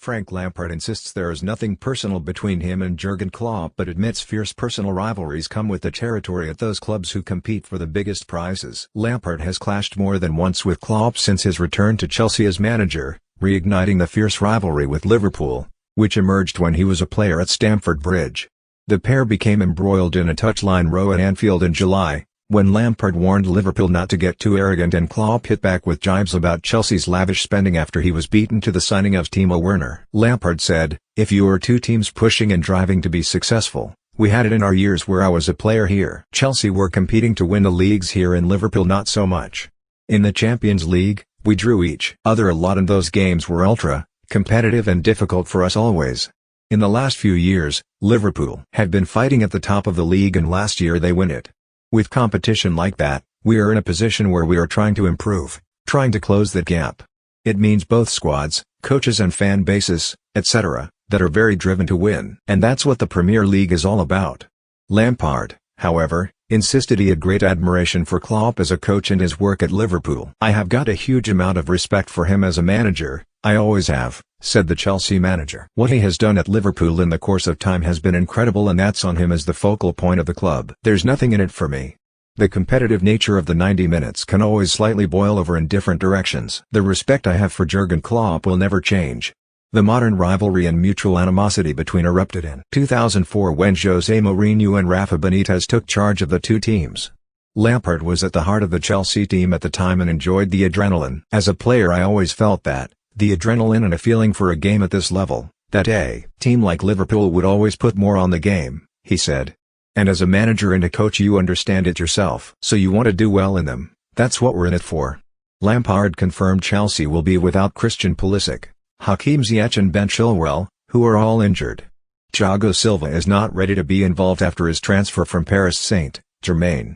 Frank Lampard insists there is nothing personal between him and Jurgen Klopp, but admits fierce personal rivalries come with the territory at those clubs who compete for the biggest prizes. Lampard has clashed more than once with Klopp since his return to Chelsea as manager, reigniting the fierce rivalry with Liverpool, which emerged when he was a player at Stamford Bridge. The pair became embroiled in a touchline row at Anfield in July, when Lampard warned Liverpool not to get too arrogant and Klopp hit back with jibes about Chelsea's lavish spending after he was beaten to the signing of Timo Werner. Lampard said, "If you are two teams pushing and driving to be successful, we had it in our years where I was a player here. Chelsea were competing to win the leagues here and Liverpool not so much. In the Champions League, we drew each other a lot and those games were ultra competitive and difficult for us always. In the last few years, Liverpool had been fighting at the top of the league and last year they win it. With competition like that, we are in a position where we are trying to improve, trying to close that gap. It means both squads, coaches and fan bases, etc., that are very driven to win. And that's what the Premier League is all about." Lampard, however, insisted he had great admiration for Klopp as a coach and his work at Liverpool. "I have got a huge amount of respect for him as a manager, I always have," said the Chelsea manager. "What he has done at Liverpool in the course of time has been incredible and that's on him as the focal point of the club. There's nothing in it for me. The competitive nature of the 90 minutes can always slightly boil over in different directions. The respect I have for Jurgen Klopp will never change." The modern rivalry and mutual animosity between erupted in 2004 when Jose Mourinho and Rafa Benitez took charge of the two teams. Lampard was at the heart of the Chelsea team at the time and enjoyed the adrenaline. "As a player I always felt that, the adrenaline and a feeling for a game at this level, that a team like Liverpool would always put more on the game," he said. "And as a manager and a coach you understand it yourself. So you want to do well in them, that's what we're in it for." Lampard confirmed Chelsea will be without Christian Pulisic, Hakim Ziyech and Ben Chilwell, who are all injured. Thiago Silva is not ready to be involved after his transfer from Paris Saint-Germain.